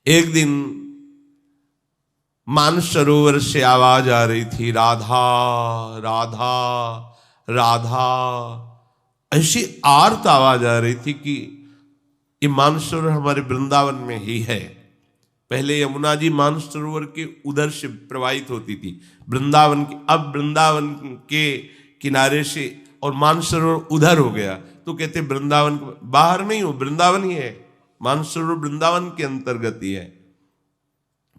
एक दिन मानसरोवर से आवाज आ रही थी, राधा राधा राधा। ऐसी आर्त आवाज आ रही थी कि ये मानसरोवर हमारे वृंदावन में ही है। पहले यमुना जी मानसरोवर के उधर से प्रवाहित होती थी वृंदावन की, अब वृंदावन के किनारे से और मानसरोवर उधर हो गया। तो कहते वृंदावन बाहर नहीं हो, वृंदावन ही है। मानसरोवर वृंदावन के अंतर्गत ही है।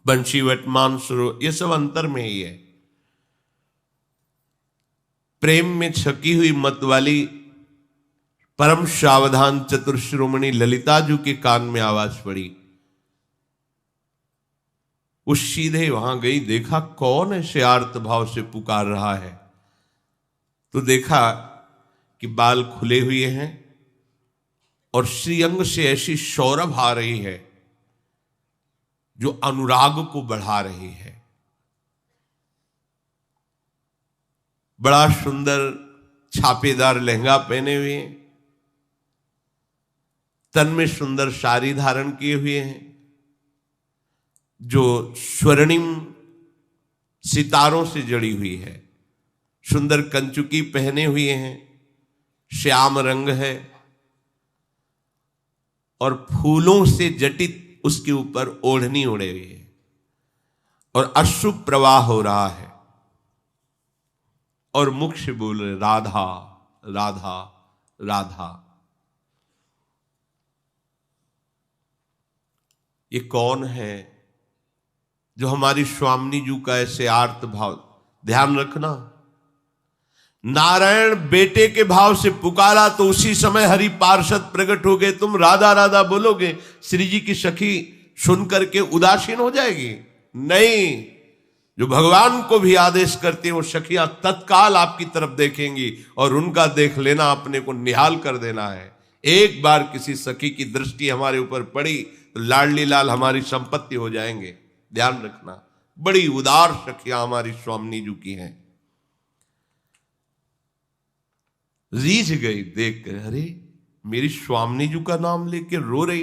बंशीवट, मानसरोवर ये सब अंतर में ही है। प्रेम में छकी हुई मत वाली परम सावधान चतुर शिरोमणि ललिता जी के कान में आवाज पड़ी। उस सीधे वहां गई, देखा कौन ऐसे आर्त भाव से पुकार रहा है। तो देखा कि बाल खुले हुए हैं और श्रीअंग से ऐसी सौरभ आ रही है जो अनुराग को बढ़ा रही है। बड़ा सुंदर छापेदार लहंगा पहने हुए, तन में सुंदर साड़ी धारण किए हुए हैं, जो स्वर्णिम सितारों से जड़ी हुई है। सुंदर कंचुकी पहने हुए हैं, श्याम रंग है और फूलों से जटित उसके ऊपर ओढ़नी ओढ़े हुई है और अश्रु प्रवाह हो रहा है और मुख से बोल रहे राधा राधा राधा। ये कौन है जो हमारी स्वामिनी जी का ऐसे आर्त भाव। ध्यान रखना, नारायण बेटे के भाव से पुकारा तो उसी समय हरि पार्षद प्रकट हो गए। तुम राधा राधा बोलोगे, श्री जी की सखी सुनकर के उदासीन हो जाएगी? नहीं, जो भगवान को भी आदेश करते हैं वो सखियां तत्काल आपकी तरफ देखेंगी और उनका देख लेना अपने को निहाल कर देना है। एक बार किसी सखी की दृष्टि हमारे ऊपर पड़ी तो लाडली लाल हमारी संपत्ति हो जाएंगे। ध्यान रखना, बड़ी उदार सखियां हमारी स्वामिनी जी की हैं। रीझ गई देख कर, अरे मेरी स्वामिनी जी का नाम लेके रो रही।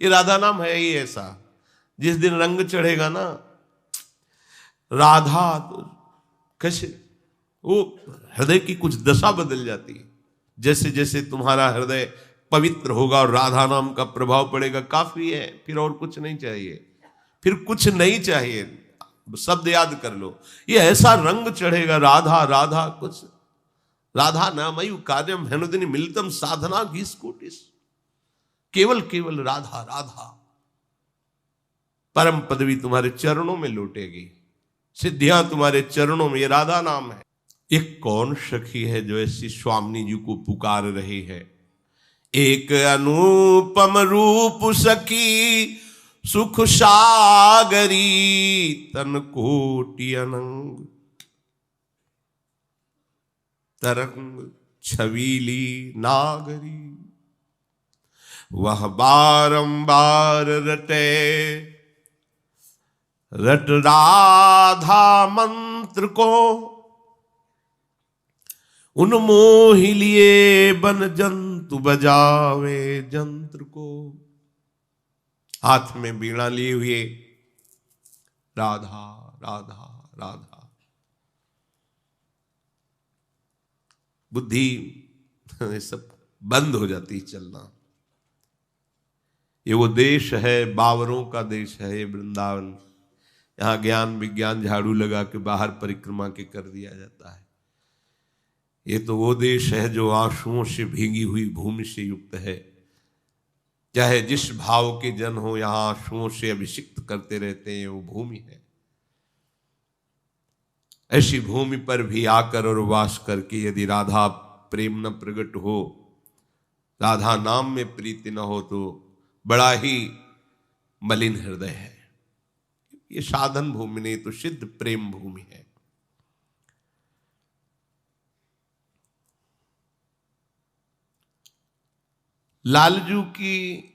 ये राधा नाम है ही ऐसा, जिस दिन रंग चढ़ेगा ना राधा तो कैसे वो हृदय की कुछ दशा बदल जाती है। जैसे जैसे तुम्हारा हृदय पवित्र होगा और राधा नाम का प्रभाव पड़ेगा, काफी है, फिर और कुछ नहीं चाहिए, फिर कुछ नहीं चाहिए। शब्द याद कर लो, ये ऐसा रंग चढ़ेगा राधा राधा। कुछ राधा नामयु कार्यम हेनुदिनी मिलितम साधना घीस कोटिस। केवल केवल राधा राधा, परम पदवी तुम्हारे चरणों में लौटेगी, सिद्धियां तुम्हारे चरणों में। ये राधा नाम है। एक कौन सखी है जो ऐसी स्वामिनी जी को पुकार रही है? एक अनुपम रूप सखी सुख सागरी, तन कोटि अनंग तरंग छवीली नागरी। वह बारंबार रटे रट राधा मंत्र को, उन्मोहि लिए बन जंतु बजावे जंत्र को। हाथ में बीड़ा लिए हुए राधा राधा राधा। बुद्धि ये सब बंद हो जाती है चलना। ये वो देश है, बावरों का देश है ये वृंदावन। यहाँ ज्ञान विज्ञान झाड़ू लगा के बाहर परिक्रमा के कर दिया जाता है। ये तो वो देश है जो आंसुओं से भीगी हुई भूमि से युक्त है। चाहे जिस भाव के जन हो, यहाँ आंसुओं से अभिषिक्त करते रहते हैं, वो भूमि है। ऐसी भूमि पर भी आकर और वास करके यदि राधा प्रेम न प्रकट हो, राधा नाम में प्रीति न हो, तो बड़ा ही मलिन हृदय है। ये साधन भूमि नहीं तो सिद्ध प्रेम भूमि है। लालजू की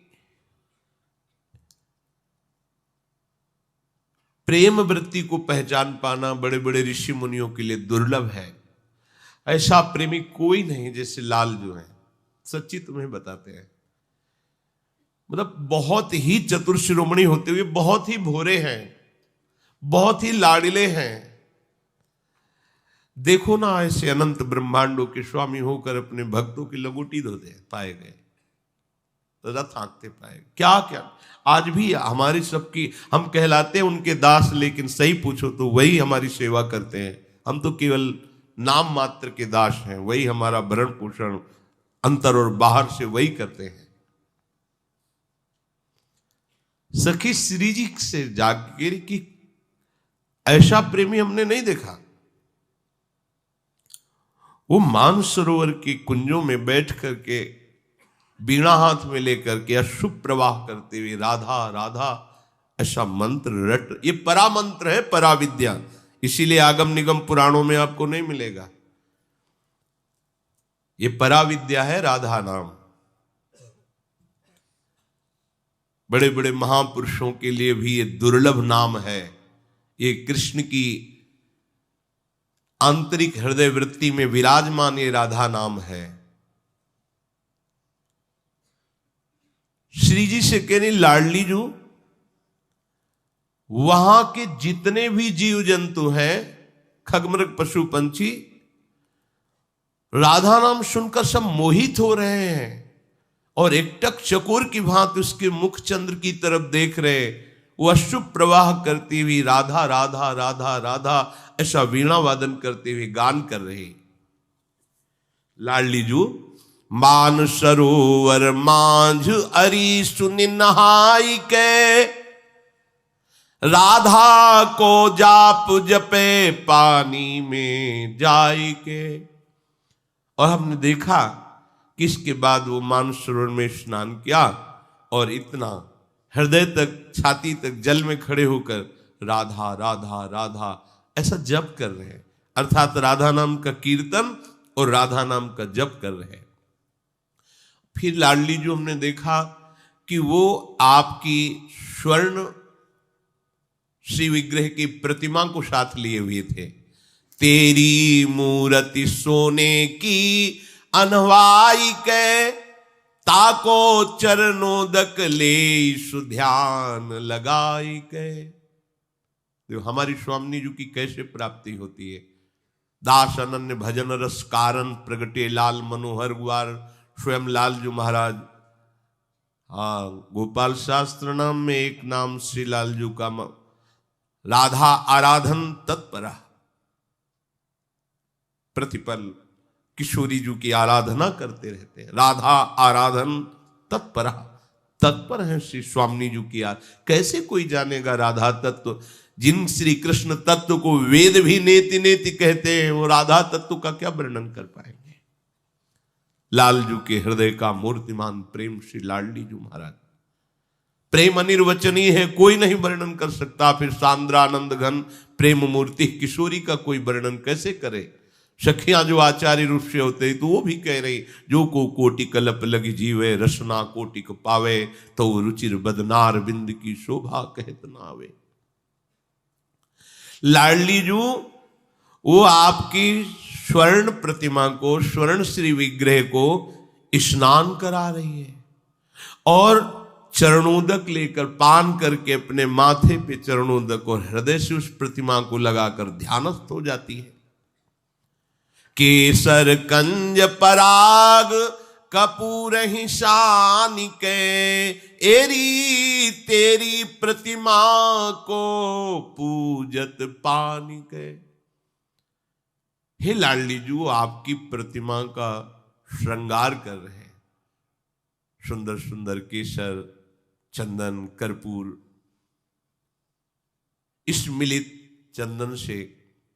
प्रेम वृत्ति को पहचान पाना बड़े बड़े ऋषि मुनियों के लिए दुर्लभ है। ऐसा प्रेमी कोई नहीं जैसे लालजू है। सच्ची तुम्हें बताते हैं, मतलब बहुत ही चतुर शिरोमणि होते हुए बहुत ही भोरे हैं, बहुत ही लाडले हैं। देखो ना, ऐसे अनंत ब्रह्मांडों के स्वामी होकर अपने भक्तों की लंगोटी धोते पाए गए, रथ हाँकते पाए। क्या क्या आज भी हमारी सबकी, हम कहलाते हैं उनके दास, लेकिन सही पूछो तो वही हमारी सेवा करते हैं। हम तो केवल नाम मात्र के दास हैं, वही हमारा भरण पोषण अंतर और बाहर से वही करते हैं। सखी श्री जी से जाकर कि ऐसा प्रेमी हमने नहीं देखा। वो मानसरोवर के कुंजों में बैठ करके बीणा हाथ में लेकर के अशुभ प्रवाह करते हुए राधा राधा ऐसा मंत्र रट, ये परा मंत्र है, परा विद्या। इसीलिए आगम निगम पुराणों में आपको नहीं मिलेगा। ये परा विद्या है राधा नाम। बड़े बड़े महापुरुषों के लिए भी ये दुर्लभ नाम है। ये कृष्ण की आंतरिक हृदय वृत्ति में विराजमान ये राधा नाम है। श्री जी से कहने लाडली जू, वहां के जितने भी जीव जंतु हैं, खगमृग पशु पंछी, राधा नाम सुनकर सब मोहित हो रहे हैं और एकटक चकोर की भांति उसके मुख चंद्र की तरफ देख रहे। वो अशुभ प्रवाह करती हुई राधा राधा राधा राधा ऐसा वीणा वादन करते हुए गान कर रहे। लाडली जू, मान सरोवर मांझ अरी सुनि नहाई के, राधा को जाप जपे पानी में जाई के। और हमने देखा कि इसके बाद वो मानसरोवर में स्नान किया और इतना हृदय तक, छाती तक जल में खड़े होकर राधा राधा राधा ऐसा जप कर रहे हैं, अर्थात राधा नाम का कीर्तन और राधा नाम का जप कर रहे हैं। फिर लाडली जो हमने देखा कि वो आपकी स्वर्ण श्री विग्रह की प्रतिमा को साथ लिए हुए थे। तेरी मूर्ति सोने की अनवाई के, ताको चरणोदक ले सुध्यान लगाई के। देखो हमारी स्वामी जी की कैसे प्राप्ति होती है। दास अनन्य भजन रस कारण प्रगटे लाल मनोहर गुआर, स्वयं लाल जी महाराज। हाँ, गोपाल शास्त्र नाम में एक नाम श्री लाल जी का राधा आराधन तत्परा, प्रतिपल किशोरी जी की आराधना करते रहते हैं। राधा आराधन तत्परा, तत्पर है श्री स्वामी जी की। कैसे कोई जानेगा राधा तत्व, जिन श्री कृष्ण तत्व को वेद भी नेति नेति कहते हैं, वो राधा तत्व का क्या वर्णन कर पाएंगे। लाल जू के हृदय का मूर्तिमान प्रेम श्री लाडली जू महाराज, प्रेम अनिर्वचनीय है, कोई नहीं वर्णन कर सकता। फिर सांद्रानंद घन प्रेम मूर्ति किशोरी का कोई वर्णन कैसे करे। सखियां जो आचार्य रूप से होते तो वो भी कह रही, जो को कोटि कलप लगी जीवे, रसना कोटिक पावे, तो रुचिर बदनार बिंद की शोभा कहत ना आवे। लाडली जू वो आपकी स्वर्ण प्रतिमा को, स्वर्ण श्री विग्रह को स्नान करा रही है और चरणोदक लेकर पान करके अपने माथे पे चरणोदक और हृदय से उस प्रतिमा को लगाकर ध्यानस्थ हो जाती है। केसर कंज पराग कपूर ही शान के, एरी तेरी प्रतिमा को पूजत पानी के। हे लाडली जू, आपकी प्रतिमा का श्रृंगार कर रहे हैं। सुंदर सुंदर केसर, चंदन, कर्पूर, इस मिलित चंदन से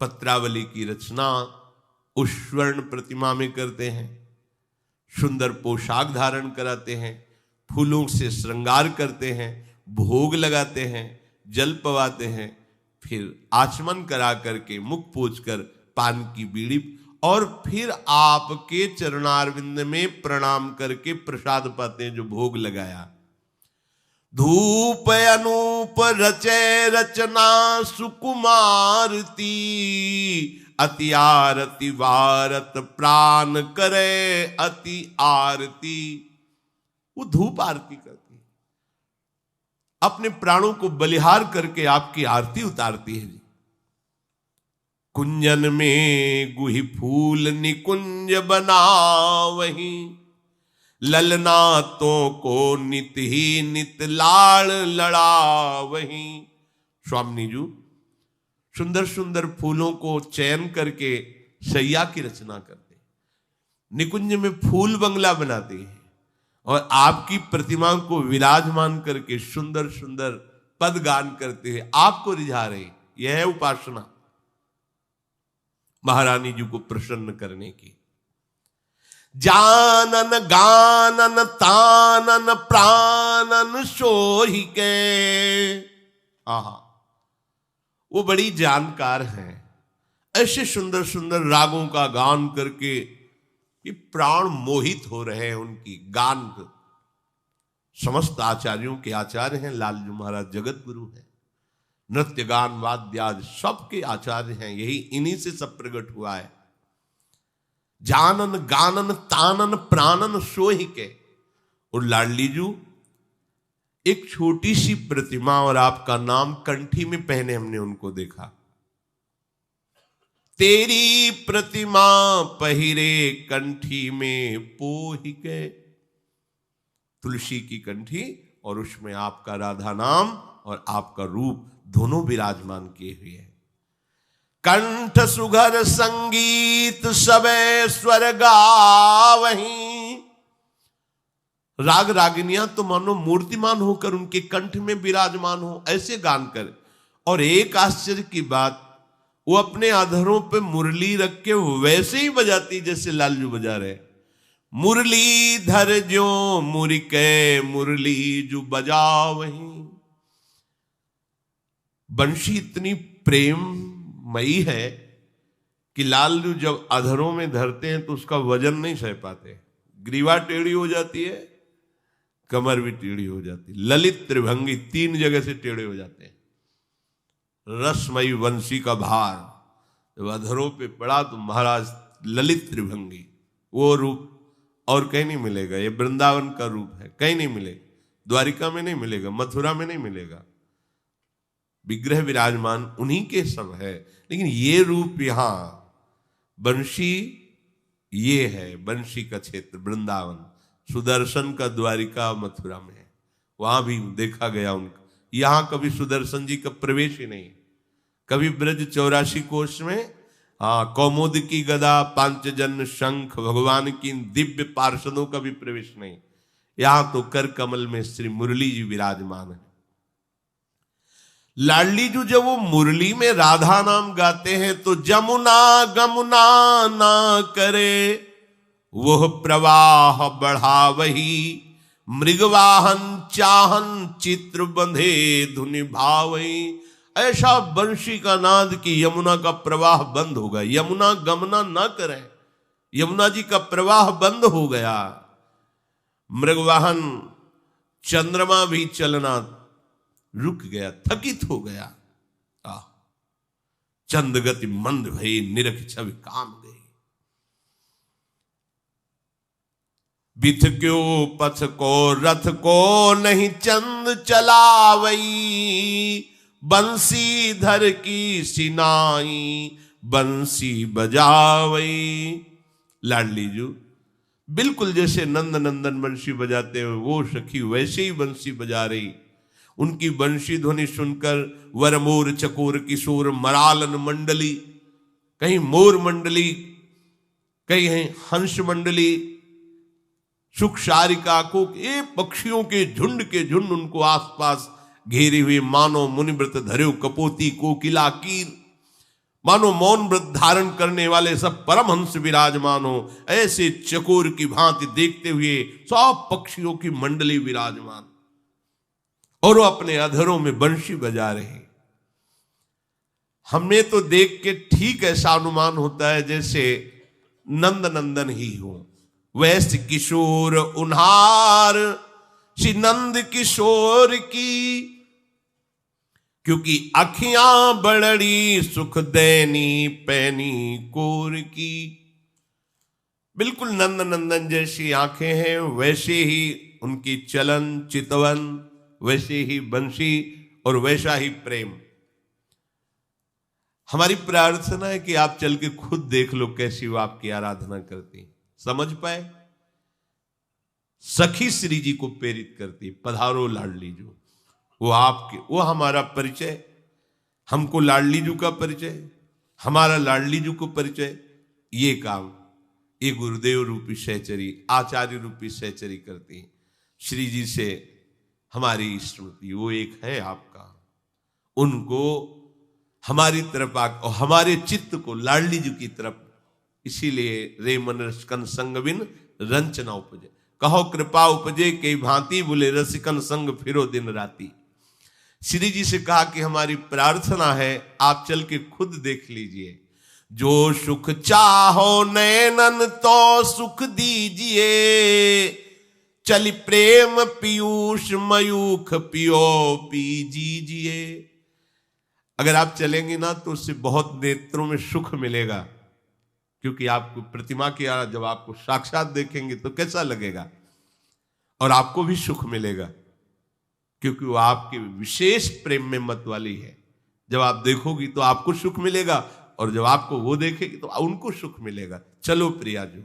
पत्रावली की रचना उस स्वर्ण प्रतिमा में करते हैं। सुंदर पोशाक धारण कराते हैं, फूलों से श्रृंगार करते हैं, भोग लगाते हैं, जल पवाते हैं, फिर आचमन करा करके मुख पोंछ कर पान की बीड़ी, और फिर आपके चरणारविंद में प्रणाम करके प्रसाद पाते हैं जो भोग लगाया। धूप अनूप रचे रचना सुकुमारती, अति आरती वारत प्राण करे अति आरती। वो धूप आरती करती, अपने प्राणों को बलिहार करके आपकी आरती उतारती है। कुंजन में गुहि फूल निकुंज बनावही, ललनातों को नित ही नित लाड़ लड़ावही। स्वामी जी सुंदर सुंदर फूलों को चयन करके सैया की रचना करते, निकुंज में फूल बंगला बनाते हैं और आपकी प्रतिमा को विराजमान करके सुंदर सुंदर पद गान करते हैं, आपको रिझा रहे। यह है उपासना महारानी जी को प्रसन्न करने की। जानन गानन तानन प्राणन सोहि के। आहा, वो बड़ी जानकार हैं, ऐसे सुंदर सुंदर रागों का गान करके कि प्राण मोहित हो रहे हैं उनकी गान। समस्त आचार्यों के आचार्य हैं लालजू महाराज, जगत गुरु हैं, नृत्य गान वाद्यादि सबके आचार्य हैं, यही इन्हीं से सब प्रकट हुआ है। जानन गानन तानन प्राणन सोहि के। और लाडली जू एक छोटी सी प्रतिमा और आपका नाम कंठी में पहने हमने उनको देखा। तेरी प्रतिमा पहिरे कंठी में पोहि के। तुलसी की कंठी और उसमें आपका राधा नाम और आपका रूप दोनों विराजमान किए हुए हैं। कंठ सुघर संगीत सबे स्वर गावहीं। राग रागिनियां तो मानो मूर्तिमान होकर उनके कंठ में विराजमान हो, ऐसे गान कर। और एक आश्चर्य की बात, वो अपने अधरों पे मुरली रख के वैसे ही बजाती जैसे लालजू बजा रहे। मुरली धर जो मुरिके मुरली जो बजा वहीं। बंशी इतनी प्रेममयी है कि लालजू जब अधरों में धरते हैं तो उसका वजन नहीं सह पाते। ग्रीवा टेढ़ी हो जाती है, कमर भी टेढ़ी हो जाती, ललित त्रिभंगी तीन जगह से टेढ़े हो जाते हैं। रसमयी वंशी का भार जब अधरों पे पड़ा तो महाराज ललित त्रिभंगी, वो रूप और कहीं नहीं मिलेगा। ये वृंदावन का रूप है, कहीं नहीं मिलेगा, द्वारिका में नहीं मिलेगा, मथुरा में नहीं मिलेगा। विग्रह विराजमान उन्हीं के सब है, लेकिन ये रूप यहां बंशी, ये है बंशी का क्षेत्र वृंदावन। सुदर्शन का द्वारिका मथुरा में है, वहां भी देखा गया उनका। यहां कभी सुदर्शन जी का प्रवेश ही नहीं। कभी ब्रज 84 कोश में कौमुद की गदा पांचजन्य शंख भगवान की दिव्य पार्षदों का भी प्रवेश नहीं। यहां तो कर कमल में श्री मुरली जी विराजमान है। लाडली जी जब वो मुरली में राधा नाम गाते हैं तो जमुना गमुना ना करे वह प्रवाह बढ़ावही, मृगवाहन चाहन चित्र बंधे धुनि भावही। ऐसा बंशी का नाद कि यमुना का प्रवाह बंद हो गया। यमुना गमना न करें, यमुना जी का प्रवाह बंद हो गया। मृगवाहन चंद्रमा भी चलना रुक गया, थकित हो गया। चंद गति मंद भई निरख छवि काम गई। बिथ क्यों पथ को रथ को नहीं चंद चलावई, बंसी धर की सिनाई बंसी बजावई। लाडली जी बिल्कुल जैसे नंद नंदन बंसी बजाते हुए वो सखी वैसे ही बंसी बजा रही। उनकी बंशी ध्वनि सुनकर वरमोर चकोर किशोर मरालन मंडली, कहीं मोर मंडली, कहीं हंस मंडली, सुख सारिका को, ये पक्षियों के झुंड उनको आसपास घेरे हुए, मानो मुनिव्रत धर्यो कपोती कोकिला कीर, मानो मौन व्रत धारण करने वाले सब परमहंस विराजमान हो, ऐसे चकोर की भांति देखते हुए सब पक्षियों की मंडली विराजमान और वो अपने अधरों में बंशी बजा रहे। हमें तो देख के ठीक ऐसा अनुमान होता है जैसे नंद नंदन ही हो। वैसे किशोर उन्हार श्री नंद किशोर की, क्योंकि अखियां बड़ी सुख दैनी पैनी कोर की। बिल्कुल नंद नंदन जैसी आंखें हैं, वैसे ही उनकी चलन चितवन वैसे ही बंशी और वैसा ही प्रेम। हमारी प्रार्थना है कि आप चल के खुद देख लो कैसी वो आपकी आराधना करती, समझ पाए। सखी श्री जी को प्रेरित करती, पधारो लाडली जो, वो आपके, वो हमारा परिचय, हमको लाडली जू का परिचय, हमारा लाडली जू को परिचय। ये काम ये गुरुदेव रूपी सहचरी, आचार्य रूपी सहचरी करती। श्री जी से हमारी स्मृति, वो एक है आपका, उनको हमारी तरफ और हमारे चित्त को लाडली जी की तरफ। इसीलिए रे मन रसिकन संग बिन रंचना उपजे, कहो कृपा उपजे के भांति, बोले रसिकन संग फिरो दिन राती। श्री जी से कहा कि हमारी प्रार्थना है आप चल के खुद देख लीजिए, जो सुख चाहो नैनन तो सुख दीजिए, चली प्रेम पीयूष मयूख पियो पीजिए। अगर आप चलेंगे ना तो उससे बहुत नेत्रों में सुख मिलेगा, क्योंकि आपको प्रतिमा की जब आपको साक्षात देखेंगे तो कैसा लगेगा, और आपको भी सुख मिलेगा, क्योंकि वो आपके विशेष प्रेम में मत वाली है। जब आप देखोगी तो आपको सुख मिलेगा, और जब आपको वो देखेगी तो उनको सुख मिलेगा। चलो प्रिया जो,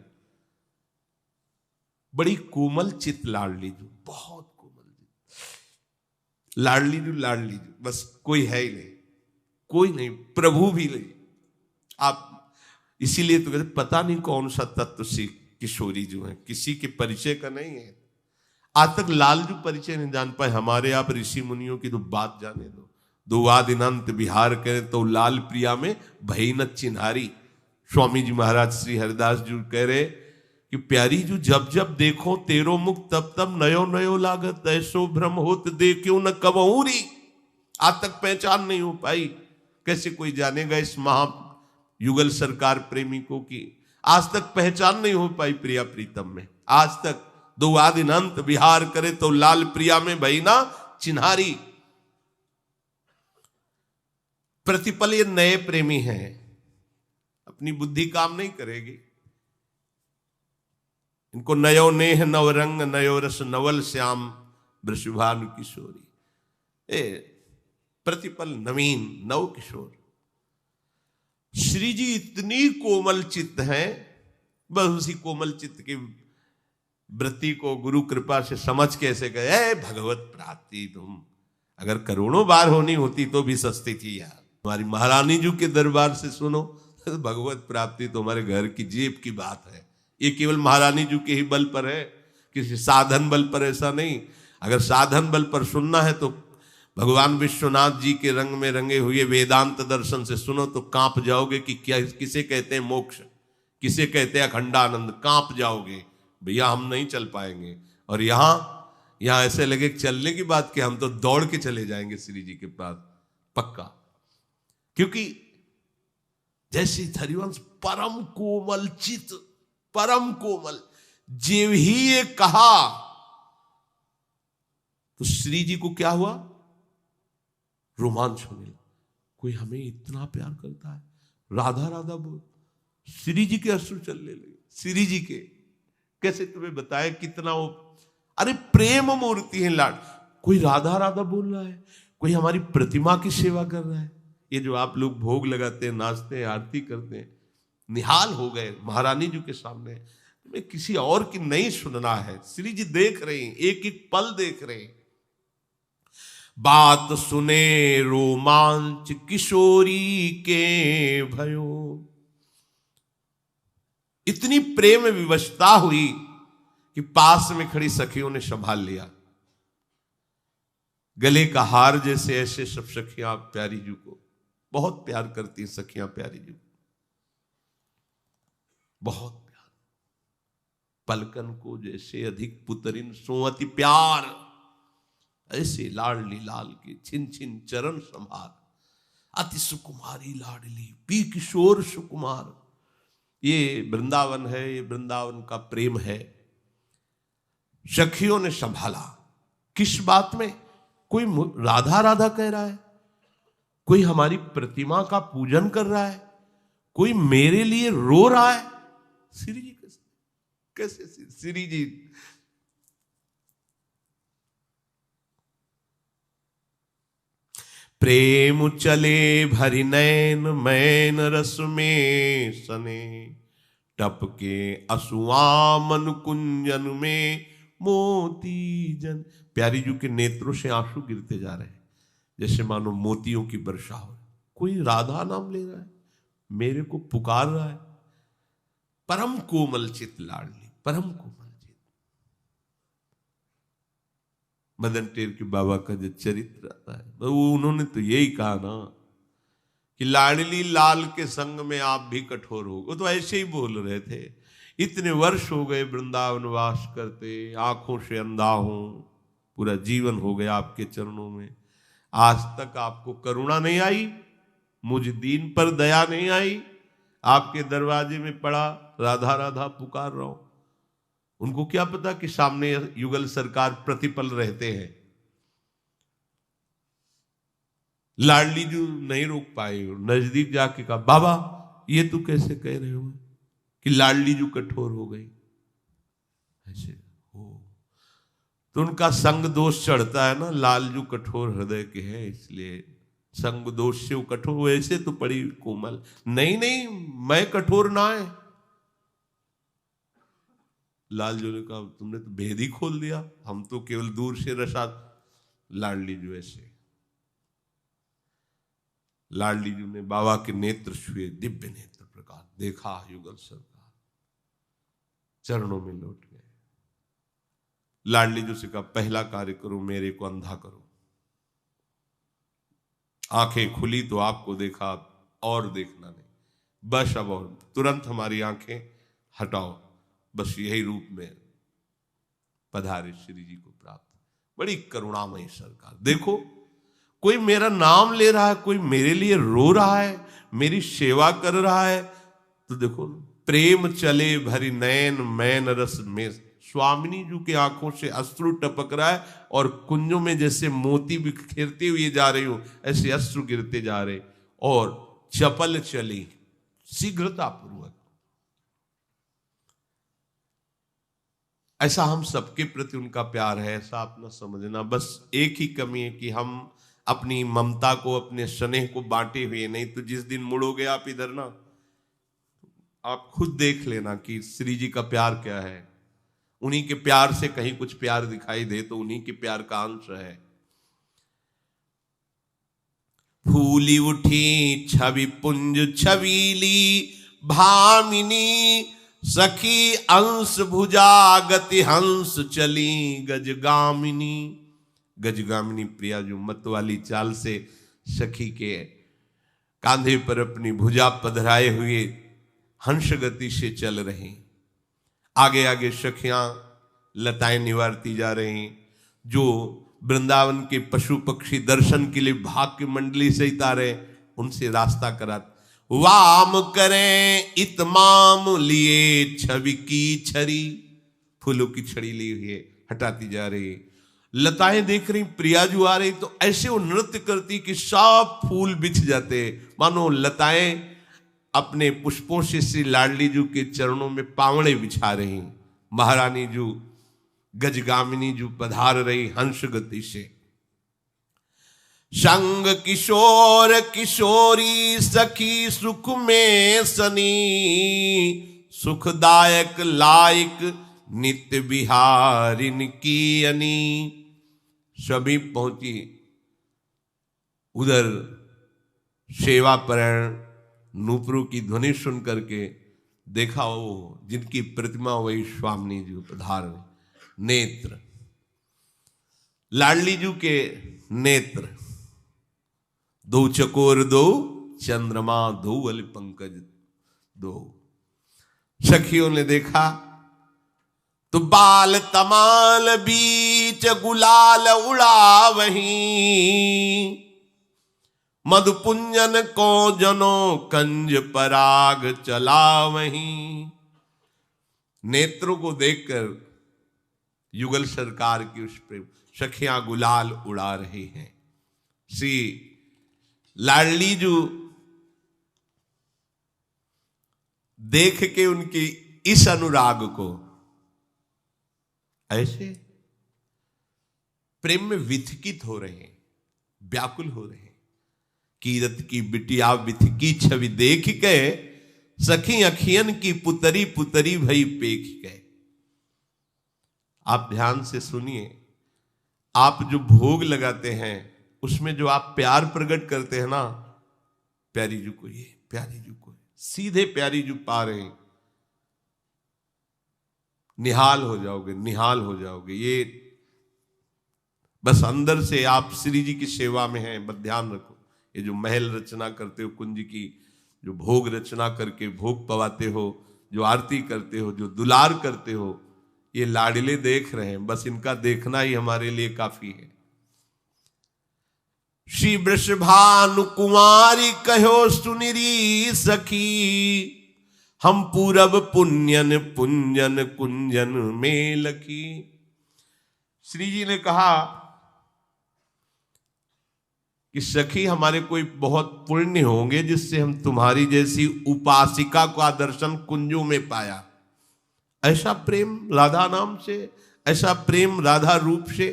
बड़ी कोमल चित लाडली जो, बहुत कोमल चित लाडली जो, लाडली जो, बस कोई है ही नहीं, कोई नहीं, प्रभु भी नहीं। आप इसीलिए तो कहते पता नहीं कौन सा तत्व सी किशोरी जो है, किसी के परिचय का नहीं है। आज तक लालजू परिचय नहीं जान पाए। हमारे आप ऋषि मुनियों की तो बात जाने दो, दुआ दिनांत बिहार करें तो लाल प्रिया में भई न चिन्हारी। स्वामी जी महाराज श्री हरिदास जी कह रहे कि प्यारी जो, जब जब देखो तेरो मुख तब तब नयो नयो लागत, ऐसो भ्रम होत दे क्यों न कबहूरी। आज तक पहचान नहीं हो पाई, कैसे कोई जानेगा इस महा युगल सरकार प्रेमिकों की। आज तक पहचान नहीं हो पाई प्रिया प्रीतम में, आज तक। दो आदिन अंत विहार करे तो लाल प्रिया में भई ना चिन्हारी। प्रतिपल ये नए प्रेमी हैं, अपनी बुद्धि काम नहीं करेगी। इनको नयो नेह नव रंग, नयो रस नवल श्याम, वृषभानु किशोरी। प्रतिपल नवीन नव किशोर। श्री जी इतनी कोमल चित्त हैं, बस उसी कोमल चित्त की वृत्ति को गुरु कृपा से समझ कैसे गए, भगवत प्राप्ति तुम अगर करोड़ों बार होनी होती तो भी सस्ती थी यार। हमारी महारानी जी के दरबार से सुनो, भगवत प्राप्ति तो हमारे घर की जेब की बात है। ये केवल महारानी जी के ही बल पर है, किसी साधन बल पर ऐसा नहीं। अगर साधन बल पर सुनना है तो भगवान विश्वनाथ जी के रंग में रंगे हुए वेदांत दर्शन से सुनो तो कांप जाओगे कि क्या किसे कहते हैं मोक्ष, किसे कहते हैं अखंडानंद। कांप जाओगे, भैया हम नहीं चल पाएंगे। और यहां ऐसे लगे चलने की बात कि हम तो दौड़ के चले जाएंगे श्री जी के पास पक्का। क्योंकि जैसे हरिवंश परम कोमल चित, परम कोमल, जीव ही ये कहा तो श्री जी को क्या हुआ, रोमांच होने लगा। कोई हमें इतना प्यार करता है, राधा राधा बोल। श्री जी के अश्रु चलने लगे। श्री जी के कैसे तुम्हें बताए कितना वो, अरे प्रेम मूर्ति है लाड। कोई राधा राधा बोल रहा है, कोई हमारी प्रतिमा की सेवा कर रहा है। ये जो आप लोग भोग लगाते हैं, नाचते हैं, आरती करते हैं, निहाल हो गए महारानी जी के सामने। तुम्हें किसी और की नहीं सुनना है, श्री जी देख रहे हैं, एक एक पल देख रहे हैं। बात सुने रोमांच किशोरी के भयो। इतनी प्रेम विवशता हुई कि पास में खड़ी सखियों ने संभाल लिया। गले का हार जैसे ऐसे सब सखियां प्यारी जी को बहुत प्यार करती हैं। सखियां प्यारी जी को बहुत प्यार, पलकन को जैसे अधिक पुतरिन सो अति प्यार, ऐसे लाडली लाल के छिन छिन चरण संभार। अति सुकुमारी लाडली पी किशोर सुकुमार। ये वृंदावन है, ये वृंदावन का प्रेम है। सखियों ने संभाला। किस बात में? कोई राधा राधा कह रहा है, कोई हमारी प्रतिमा का पूजन कर रहा है, कोई मेरे लिए रो रहा है। श्री जी कैसे श्री जी प्रेम चले भरि नैन मैन रस में सने, टपके असुआमन कुंजन में मोती जन। प्यारी जी के नेत्रों से आंसू गिरते जा रहे हैं, जैसे मानो मोतियों की वर्षा हो। कोई राधा नाम ले रहा है, मेरे को पुकार रहा है। परम कोमल चित लाडली, परम कोमल चित। मदन टेर के बाबा का जो चरित्र आता है, वो उन्होंने तो यही कहा ना कि लाडली लाल के संग में आप भी कठोर हो। वो तो ऐसे ही बोल रहे थे। इतने वर्ष हो गए वृंदावन वास करते, आंखों से अंधा हूं, पूरा जीवन हो गया आपके चरणों में, आज तक आपको करुणा नहीं आई, मुझ दीन पर दया नहीं आई। आपके दरवाजे में पड़ा राधा राधा पुकार रहा हूं। उनको क्या पता कि सामने युगल सरकार प्रतिपल रहते हैं। लाडली जी नहीं रोक पाए, नजदीक जाके कहा, बाबा ये तू कैसे कह रहे हो कि लाडली जी कठोर हो गई? ऐसे हो तो उनका संग दोष चढ़ता है ना, लालजू कठोर हृदय के हैं, इसलिए संग दोष से वो कठोर। वैसे तो बड़ी कोमल। नहीं नहीं, मैं कठोर ना है। लालजू ने कहा, तुमने तो भेद ही खोल दिया, हम तो केवल दूर से रसा। लाडली जी ऐसे, लाडली जी ने बाबा के नेत्र छुए, दिव्य नेत्र प्रकाश देखा, युगल सरकार चरणों में लौट गए। लाडली जी से कहा, पहला कार्य करो, मेरे को अंधा करो। आंखें खुली तो आपको देखा, और देखना नहीं, बस अब और तुरंत हमारी आंखें हटाओ, बस यही रूप में पधारे श्री जी को प्राप्त। बड़ी करुणामयी सरकार। देखो, कोई मेरा नाम ले रहा है, कोई मेरे लिए रो रहा है, मेरी सेवा कर रहा है, तो देखो, प्रेम चले भरी नैन मैन रस में। स्वामिनी जी की आंखों से अश्रु टपक रहा है, और कुंजों में जैसे मोती बिखेरते हुए जा रही हूं, ऐसे अश्रु गिरते जा रहे, और चपल चली शीघ्रता पूर्वक। ऐसा हम सबके प्रति उनका प्यार है, ऐसा आप ना समझना। बस एक ही कमी है कि हम अपनी ममता को, अपने स्नेह को बांटे हुए नहीं। तो जिस दिन मुड़ोगे आप इधर ना, आप खुद देख लेना कि श्री जी का प्यार क्या है। उन्हीं के प्यार से कहीं कुछ प्यार दिखाई दे तो उन्हीं के प्यार का अंश है। फूली उठी छवि पुंज छबीली भामिनी, सखी अंश भुजा गति हंस चली गजगामिनी। गजगामिनी प्रिया जो मत वाली चाल से सखी के कांधे पर अपनी भुजा पधराए हुए हंस गति से चल रही। आगे आगे सखियां लताएं निवारती जा रही। जो वृंदावन के पशु पक्षी दर्शन के लिए भाग्य मंडली से तारे, उनसे रास्ता करा। वाम करें इतमाम लिए छवि की छड़ी, फूलों की छड़ी ली हुई है, हटाती जा रही। लताएं देख रही, प्रियाजू आ रही, तो ऐसे वो नृत्य करती कि सब फूल बिछ जाते, मानो लताएं अपने पुष्पों से श्री लाडली जू के चरणों में पावड़े बिछा रही। महारानी जू गजगामिनी जू पधार रही हंस गति से। संग किशोर किशोरी सखी सुख में सनी, सुखदायक लायक नित्य बिहारिन की अनी। सभी पहुंची उधर। सेवा परायण नूपुरों की ध्वनि सुन करके देखा, वो जिनकी प्रतिमा वही स्वामिनी जी पधार। नेत्र लाडली जी के नेत्र, दो चकोर दो चंद्रमा दो वल पंकज दो। सखियों ने देखा तो बाल तमाल बीच गुलाल उड़ा वहीं, मधुपुंजन को जनो कंज पराग चला वहीं। नेत्रों को देखकर युगल सरकार की उस पर सखियां गुलाल उड़ा रही हैं। श्री लाडली जू देख के उनकी इस अनुराग को ऐसे प्रेम में विथकित हो रहे हैं, व्याकुल हो रहे हैं। कीरत की बिटिया विथ की छवि देख के, सखी अखियन की पुतरी पुतरी भई पेख गए। आप ध्यान से सुनिए, आप जो भोग लगाते हैं उसमें जो आप प्यार प्रकट करते हैं ना, प्यारी जी को ये, प्यारी जी को, सीधे प्यारी जी पा रहे हैं, निहाल हो जाओगे, निहाल हो जाओगे। ये बस अंदर से आप श्री जी की सेवा में हैं, बस ध्यान रखो। ये जो महल रचना करते हो, कुंज की जो भोग रचना करके भोग पवाते हो, जो आरती करते हो, जो दुलार करते हो, ये लाडले देख रहे हैं, बस इनका देखना ही हमारे लिए काफी है। श्री वृषभानु कुमारी कहो सुनिरी सखी, हम पूरब पुण्यन पुंजन कुंजन में लखी। श्री जी ने कहा कि सखी हमारे कोई बहुत पुण्य होंगे जिससे हम तुम्हारी जैसी उपासिका का दर्शन कुंजों में पाया। ऐसा प्रेम राधा नाम से, ऐसा प्रेम राधा रूप से।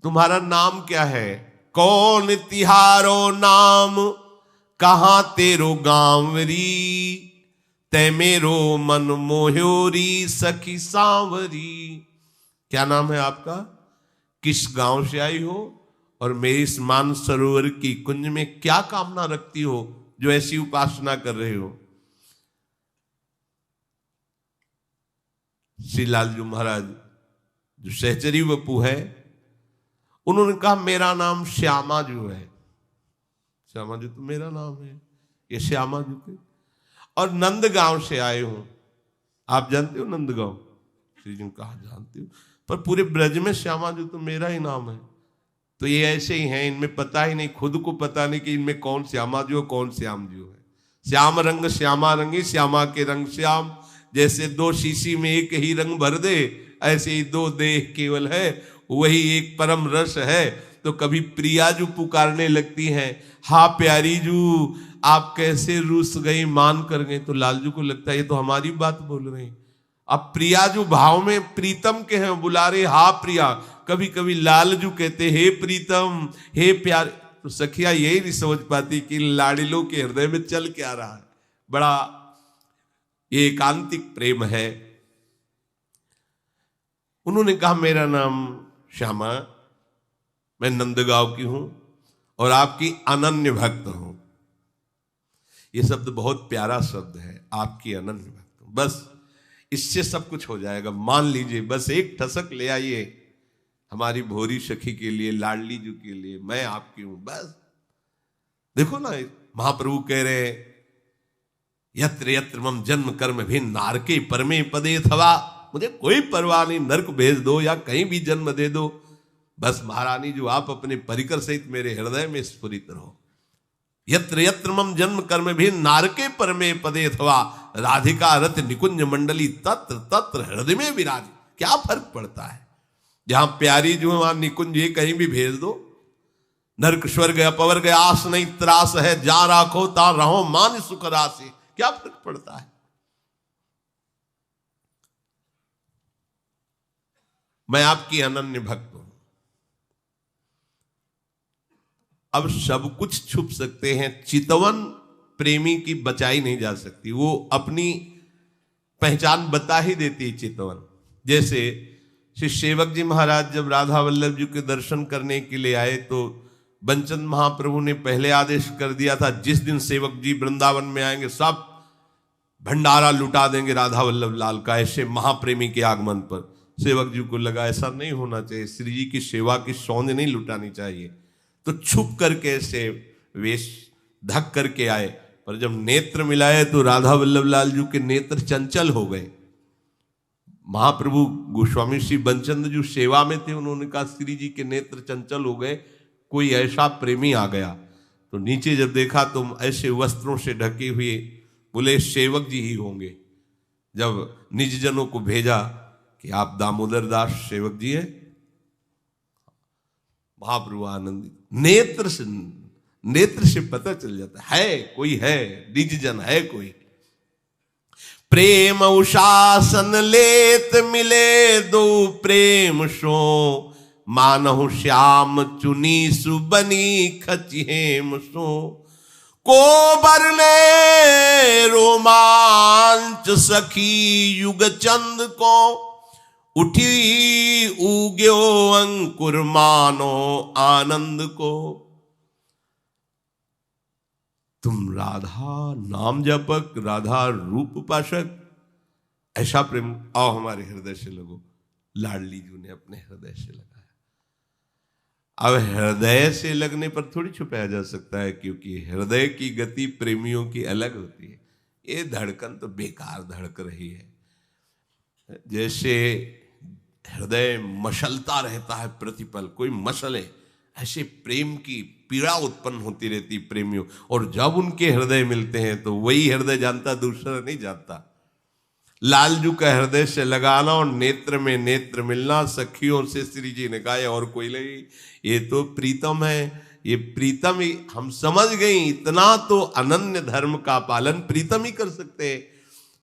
तुम्हारा नाम क्या है? कौन तिहारो नाम, कहां तेरो गांवरी, ते मेरो मन मोह्योरी सखी सांवरी। क्या नाम है आपका? किस गांव से आई हो और मेरे इस मान सरोवर की कुंज में क्या कामना रखती हो जो ऐसी उपासना कर रहे हो? श्री लालजू महाराज जो सहचरी वपू है, उन्होंने कहा मेरा नाम श्यामा जो है। श्यामा जी तो मेरा नाम है, ये श्यामा जी के। और नंदगांव से आए हो। आप जानते हो नंदगांव? श्री जी ने कहा जानते हो, पर पूरे ब्रज में श्यामा जी तो मेरा ही नाम है। तो ये ऐसे ही हैं, इनमें पता ही नहीं, खुद को पता नहीं कि इनमें कौन श्यामा जी हो कौन श्याम जी है। श्याम रंग श्यामा रंगी, श्यामा के रंग श्याम। जैसे दो शीशी में एक ही रंग भर दे, ऐसे ही दो देह केवल है, वही एक परम रस है। तो कभी प्रिया जू पुकारने लगती हैं, हा प्यारी जू आप कैसे रूस गई, मान कर गए। तो लालजू को लगता है ये तो हमारी बात बोल रहे हैं। अब प्रिया जो भाव में प्रीतम के हैं, बुला रहे हा प्रिया। कभी कभी लालजू कहते हे प्रीतम, हे प्यार। तो सखिया यही नहीं समझ पाती कि लाडिलों के हृदय में चल क्या रहा है। बड़ा ये एकांतिक प्रेम है। उन्होंने कहा मेरा नाम श्यामा, मैं नंदगांव की हूं और आपकी अनन्य भक्त हूं। ये शब्द बहुत प्यारा शब्द है, आपकी अनन्य भक्त हूं। बस इससे सब कुछ हो जाएगा, मान लीजिए। बस एक ठसक ले आइए हमारी भोरी सखी के लिए, लाडली जी के लिए, मैं आपकी हूं। बस देखो ना, महाप्रभु कह रहे हैं यत्र यत्र मम जन्म कर्म भी नारके परमे पदे थवा। मुझे कोई परवाह नहीं, नरक भेज दो या कहीं भी जन्म दे दो, बस महारानी जो आप अपने परिकर सहित मेरे हृदय में स्फुरित रहो। यत्र यत्र मम जन्म कर्म भी नारके परमे पदे अथवा राधिका रथ निकुंज मंडली तत्र तत्र हृदय में विराज। क्या फर्क पड़ता है? जहां प्यारी जो है वहां निकुंज ये कहीं भी भेज दो। नरक स्वर्ग अपवर्ग आस नहीं त्रास है, जा राखो ता रहो मान सुख राशि। क्या फर्क पड़ता है? मैं आपकी अनन्य भक्त हूं। अब सब कुछ छुप सकते हैं, चितवन प्रेमी की बचाई नहीं जा सकती। वो अपनी पहचान बता ही देती है चितवन। जैसे श्री सेवक जी महाराज जब राधा वल्लभ जी के दर्शन करने के लिए आए तो बंचन महाप्रभु ने पहले आदेश कर दिया था, जिस दिन सेवक जी वृंदावन में आएंगे सब भंडारा लुटा देंगे राधा वल्लभ लाल का। ऐसे महाप्रेमी के आगमन पर सेवक जी को लगा ऐसा नहीं होना चाहिए, श्री जी की सेवा की सौंध नहीं लुटानी चाहिए। तो छुप करके ऐसे वेश ढक करके आए, पर जब नेत्र मिलाए तो राधा वल्लभ लाल जी के नेत्र चंचल हो गए। महाप्रभु गोस्वामी श्री बंचंद जी सेवा में थे, उन्होंने कहा श्री जी के नेत्र चंचल हो गए, कोई ऐसा प्रेमी आ गया। तो नीचे जब देखा तो ऐसे वस्त्रों से ढके हुए, बोले सेवक जी ही होंगे। जब निज जनों को भेजा कि आप दामोदर दास सेवक जी हैं, महाप्रभु आनंदित, नेत्र से पता चल जाता है कोई है, निज जन है कोई। प्रेम उशासन लेत मिले दो प्रेम सो मानहु श्याम चुनी सुबनी खचिहेम सो, को बरने रोमांच सखी युग चंद को, उठी उग्यो अंकुर मानो आनंद को। तुम राधा नाम जपक, राधा रूप उपासक, ऐसा प्रेम आओ हमारे हृदय से लगो। लाडली जी ने अपने हृदय से लगाया। अब हृदय से लगने पर थोड़ी छुपाया जा सकता है, क्योंकि हृदय की गति प्रेमियों की अलग होती है। ये धड़कन तो बेकार धड़क रही है। जैसे हृदय मशलता रहता है प्रतिपल, कोई मसले, ऐसे प्रेम की पीड़ा उत्पन्न होती रहती प्रेमियों। और जब उनके हृदय मिलते हैं तो वही हृदय जानता, दूसरा नहीं जानता। लालजू का हृदय से लगाना और नेत्र में नेत्र मिलना, सखियों से श्री जी ने कहा और कोई नहीं, ये तो प्रीतम है। ये प्रीतम ही हम समझ गए, इतना तो अनन्य धर्म का पालन प्रीतम ही कर सकते हैं।